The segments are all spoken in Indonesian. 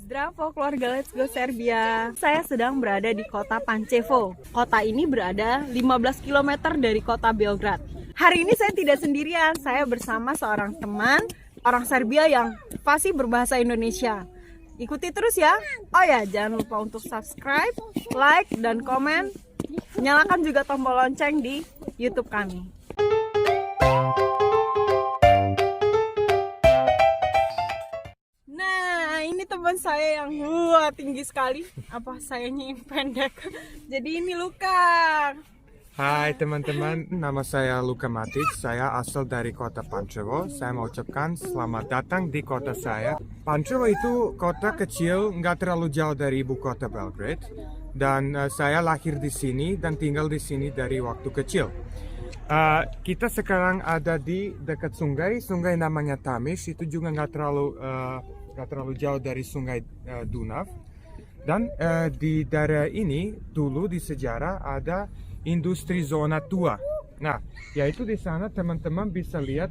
Zdravo keluarga Let's Go Serbia. Saya sedang berada di kota Pančevo. Kota ini berada 15 km dari kota Beograd. Hari ini saya tidak sendirian, saya bersama seorang teman orang Serbia yang fasih berbahasa Indonesia. Ikuti terus ya. Oh ya, jangan lupa untuk subscribe, like, dan komen. Nyalakan juga tombol lonceng di YouTube kami. Nah, ini teman saya yang tinggi sekali. Apa sayanya yang pendek? Jadi ini Luka. Hai teman-teman, nama saya Luka Matic. Saya asal dari kota Pančevo. Saya mau ucapkan selamat datang di kota saya. Pančevo itu kota kecil, nggak terlalu jauh dari ibu kota Belgrade. Dan saya lahir di sini dan tinggal di sini dari waktu kecil. Kita sekarang ada di dekat sungai namanya Tamis. Itu juga nggak terlalu jauh dari sungai Dunav. Dan di daerah ini dulu di sejarah ada industri zona tua. Nah, yaitu di sana teman-teman bisa lihat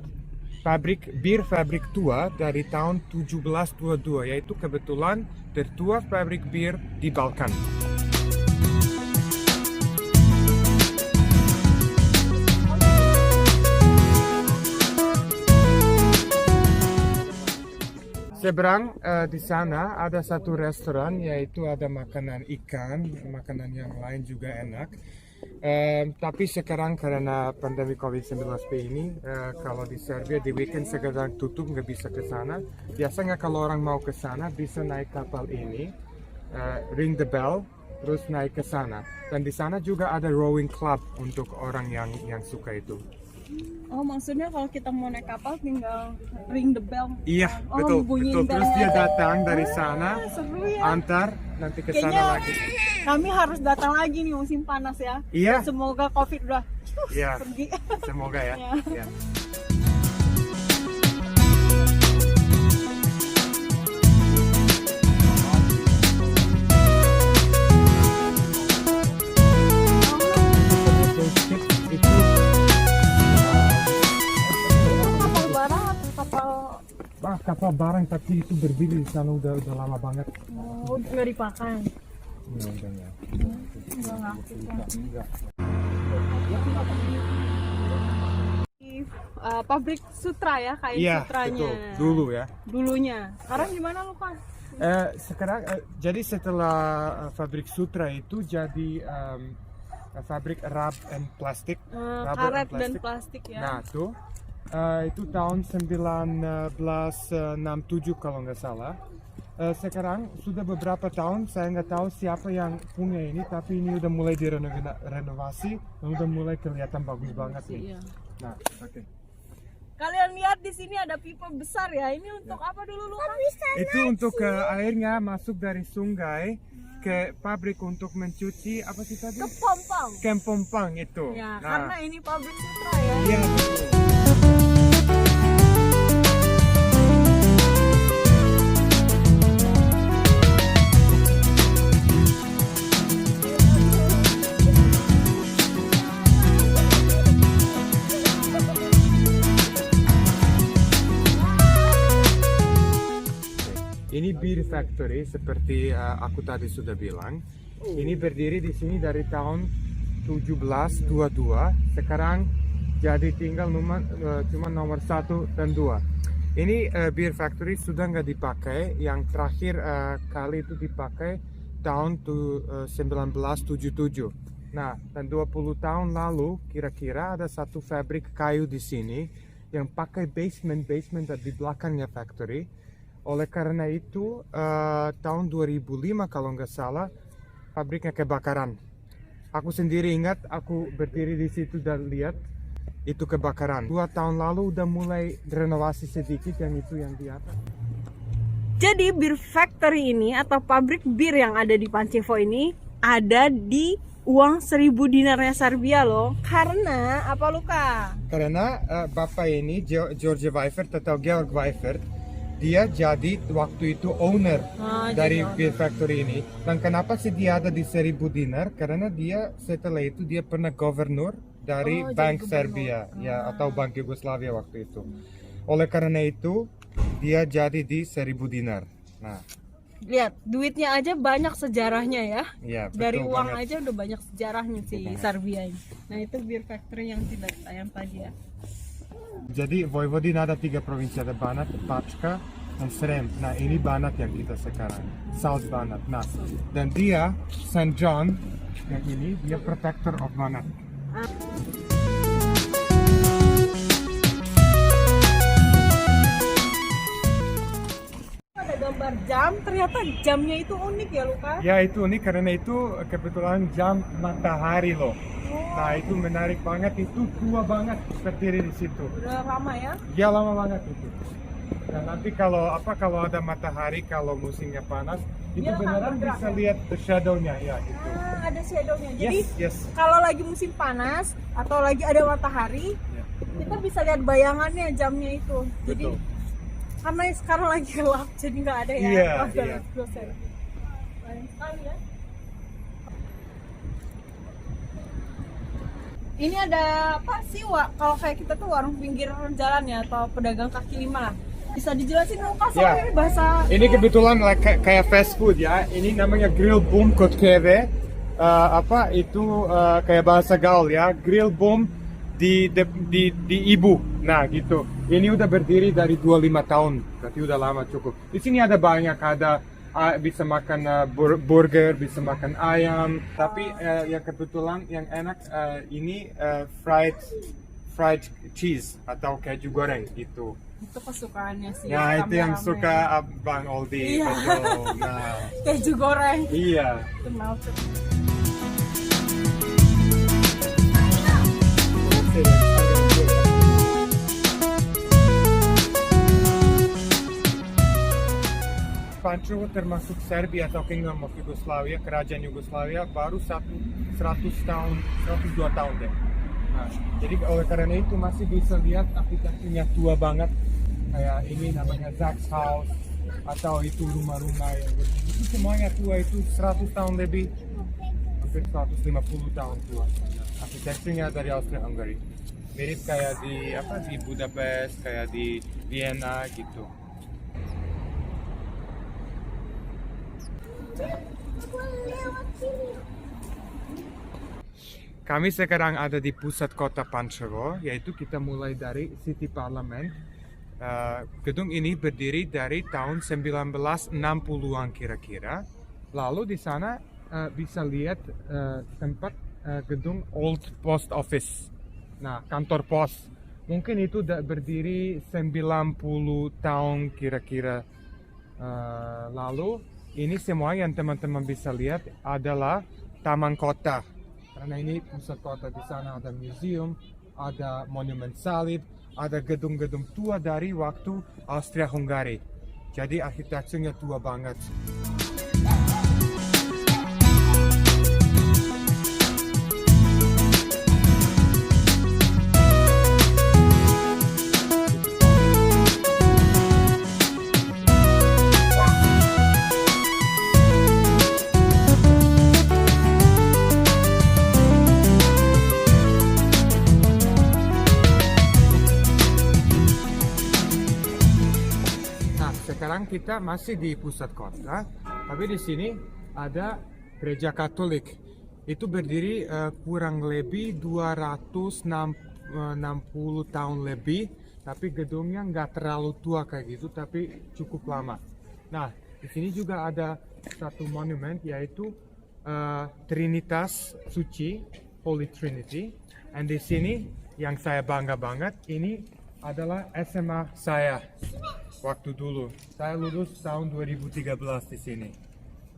bir fabrik tua dari tahun 1722, yaitu kebetulan tertua pabrik bir di Balkan. Seberang di sana ada satu restoran, yaitu ada makanan ikan, makanan yang lain juga enak. Tapi sekarang karena pandemi COVID-19 ini, kalau di Serbia di weekend sekarang tutup, nggak bisa ke sana. Biasanya kalau orang mau ke sana bisa naik kapal ini, ring the bell, terus naik ke sana. Dan di sana juga ada rowing club untuk orang yang suka itu. Oh, maksudnya kalau kita mau naik kapal tinggal ring the bell. Iya, Oh, betul. Terus dia datang dari sana, seru ya. antar nanti ke Kayaknya sana lagi. kami harus datang lagi nih musim panas ya. Iya. Semoga COVID udah Iya. pergi. Semoga ya. Ya. Iya. Kapal barat, Kapal barang tapi itu berdiri di sana udah lama banget. nggak dipakai. Ya, udah ya. Nggak aktif ya. Enggak. Pabrik sutra ya, kain Iya, sutranya. betul. Dulu ya. Dulunya. Sekarang gimana lupa? Sekarang jadi setelah pabrik sutra itu jadi pabrik rub and plastik. Rubber Karet and dan plastik ya. Nah tuh itu tahun 1967 kalau nggak salah. Sekarang sudah beberapa tahun saya nggak tahu siapa yang punya ini, tapi ini udah mulai direnovasi dan udah mulai kelihatan bagus banget nih. Iya. Nah, oke. Kalian lihat di sini ada pipa besar ya. Ini untuk apa dulu lupa? Itu untuk airnya masuk dari sungai ke pabrik untuk mencuci apa sih tadi? Kepompong. Kepompong itu. Ya, Nah, karena ini pabrik sutra ya. iya betul. Ini beer factory seperti aku tadi sudah bilang. Ini berdiri di sini dari tahun 1722. Sekarang jadi tinggal cuma nomor 1 dan 2. Ini beer factory sudah nggak dipakai. Yang terakhir kali itu dipakai tahun 1977. Nah, dan 20 tahun lalu kira-kira ada satu pabrik kayu di sini yang pakai basement di belakangnya factory. Oleh karena itu, tahun 2005 kalau nggak salah, pabriknya kebakaran. Aku sendiri ingat, aku berdiri di situ dan lihat itu kebakaran. 2 tahun lalu udah mulai renovasi sedikit yang itu yang di atas. Jadi beer factory ini atau pabrik bir yang ada di Pančevo ini ada di uang 1000 dinarnya Serbia loh. Karena apa Luka? Karena bapak ini, George Weifert atau Georg Weifert, dia jadi waktu itu owner dari beer factory ini. Dan kenapa sih dia ada di 1000 dinar? Karena dia setelah itu dia pernah gubernur dari Bank Serbia ya, atau Bank Yugoslavia waktu itu. Oleh karena itu dia jadi di 1000 dinar. Nah, Lihat, duitnya aja banyak sejarahnya ya. Iya, Dari betul uang banget. aja udah banyak sejarahnya Betul si banget. Serbia ini. Nah, itu beer factory yang tidak tayang tadi ya. Jadi Vojvodina ada 3 provinsi, ada Banat, Bačka, dan Srem. Nah ini Banat yang kita sekarang, South Banat. Nah, dan dia, Saint John, yang ini, dia protector of Banat. Ada gambar jam, ternyata jamnya itu unik ya Luka. Ya itu unik karena itu kebetulan jam matahari loh. Nah itu menarik banget, itu tua banget berdiri di situ. Udah lama ya. Ya lama banget itu. Dan nanti kalau ada matahari, kalau musimnya panas, itu Dia akan beneran bergerak, bisa ya? lihat the shadow-nya ya itu. Ada shadownya. Jadi Yes. kalau lagi musim panas atau lagi ada matahari, Ya, kita bisa lihat bayangannya jamnya itu. Jadi betul. karena sekarang lagi gelap, jadi nggak ada ya. Iya, Wah, iya. dosen. Sayang sekali ya. Ini ada apa sih, Wak? Kalau kayak kita tuh warung pinggir jalan ya, atau pedagang kaki lima lah. Bisa dijelasin dong Kak, soalnya Ya. ini bahasa Ini kebetulan kayak fast food ya. Ini namanya grill boom kod keve. Kayak bahasa gaul ya. Grill boom di ibu. Nah gitu. Ini udah berdiri dari 25 tahun. Berarti udah lama cukup. Di sini ada banyak, bisa makan burger, bisa makan ayam. Tapi yang kebetulan yang enak ini fried cheese atau keju goreng gitu. itu kesukaannya sih. Ya itu yang kameramen. suka Bang Aldi. Iya. Betul. Nah, Keju goreng. iya. Itu melted. Pančevo termasuk Serbia atau Kingdom of Yugoslavia, kerajaan Yugoslavia baru 102 tahun deh. Nah, jadi oleh karena itu masih bisa lihat aplikasinya tua banget. Kayak ini namanya Zach's House atau itu rumah-rumah yang berdiri. Itu semuanya tua, itu 100 tahun lebih, hampir 150 tahun tua. Arsitekturnya dari Austria-Hungary. Mirip kayak di Budapest, kayak di Vienna gitu. Kami sekarang ada di pusat kota Pančevo, yaitu kita mulai dari City Parliament. Gedung ini berdiri dari tahun 1960-an kira-kira. Lalu di sana bisa lihat tempat gedung Old Post Office. Nah, kantor pos. Mungkin itu udah berdiri 90 tahun kira-kira. Lalu ini semua yang teman-teman bisa lihat adalah taman kota. Karena ini pusat kota, di sana ada museum, ada monumen salib, ada gedung-gedung tua dari waktu Austria-Hungary. Jadi arsitekturnya tua banget. Nah, sekarang kita masih di pusat kota, tapi di sini ada gereja Katolik. Itu berdiri kurang lebih 260 tahun lebih, tapi gedungnya nggak terlalu tua kayak gitu, tapi cukup lama. Nah, di sini juga ada satu monumen, yaitu Trinitas Suci, Holy Trinity. Dan di sini yang saya bangga banget, ini adalah SMA saya waktu dulu. Saya lulus tahun 2013 di sini.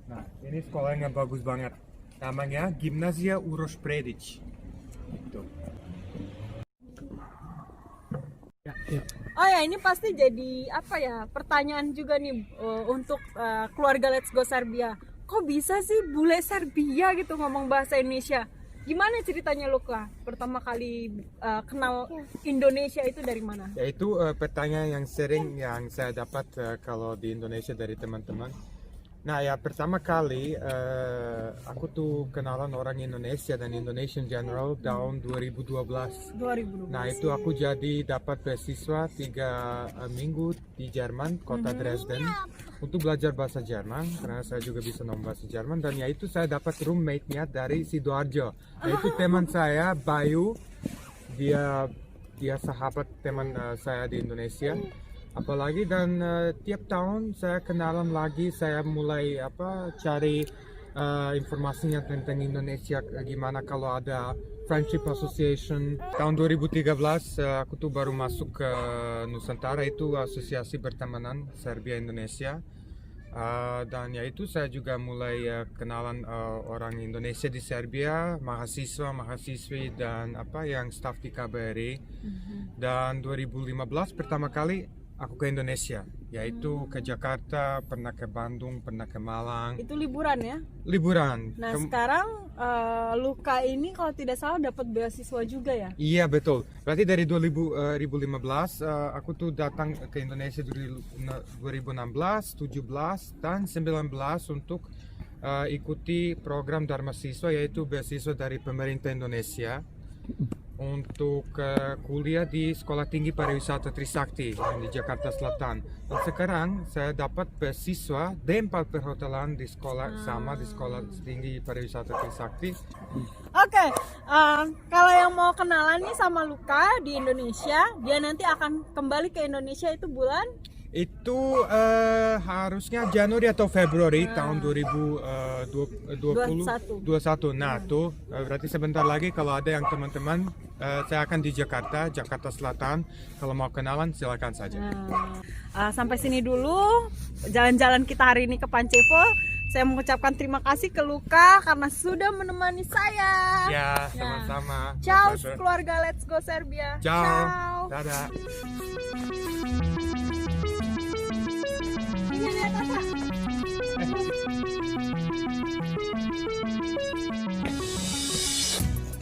Nah, ini sekolahnya bagus banget. Namanya Gimnazia Uroš Predić. Gitu. Ya. Oh ya, ini pasti jadi apa ya, pertanyaan juga nih untuk keluarga Let's Go Serbia. Kok bisa sih bule Serbia gitu ngomong bahasa Indonesia? Gimana ceritanya Luka? Pertama kali kenal Indonesia itu dari mana? Ya itu pertanyaan yang sering yang saya dapat kalau di Indonesia dari teman-teman. Nah ya pertama kali aku tuh kenalan orang Indonesia dan Indonesian General tahun 2012. 2012. Nah itu aku jadi dapat beasiswa 3 minggu di Jerman, kota Dresden, untuk belajar bahasa Jerman karena saya juga bisa ngomong bahasa Jerman. Dan ya itu saya dapat roommate-nya dari Sidoarjo. Yaitu teman saya Bayu, dia sahabat teman saya di Indonesia. Apalagi dan tiap tahun saya kenalan lagi, saya mulai cari informasinya tentang Indonesia, gimana kalau ada Friendship Association. Tahun 2013 aku tuh baru masuk ke Nusantara, itu asosiasi pertemanan Serbia Indonesia. Dan ya itu saya juga mulai kenalan orang Indonesia di Serbia, mahasiswa, mahasiswi dan yang staff di KBRI. Dan 2015 pertama kali aku ke Indonesia, yaitu ke Jakarta, pernah ke Bandung, pernah ke Malang. Itu liburan ya? Liburan. Nah sekarang Luka ini kalau tidak salah dapat beasiswa juga ya? Iya betul. Berarti dari 2015 aku tuh datang ke Indonesia 2016, 17 dan 19 untuk ikuti program Dharma Siswa, yaitu beasiswa dari pemerintah Indonesia untuk kuliah di Sekolah Tinggi Pariwisata Trisakti yang di Jakarta Selatan. Dan sekarang saya dapat beasiswa D4 perhotelan di sekolah di Sekolah Tinggi Pariwisata Trisakti. Oke, kalau yang mau kenalan nih sama Luka di Indonesia, dia nanti akan kembali ke Indonesia itu bulan? Itu harusnya Januari atau Februari tahun 2021. Nah tuh berarti sebentar lagi kalau ada yang teman-teman, saya akan di Jakarta Selatan. Kalau mau kenalan silakan saja. Sampai sini dulu jalan-jalan kita hari ini ke Pančevo. Saya mengucapkan terima kasih ke Luka karena sudah menemani saya. Ya, sama-sama. Ciao keluarga Let's Go Serbia. Ciao. Dadah. Ini lihat apa?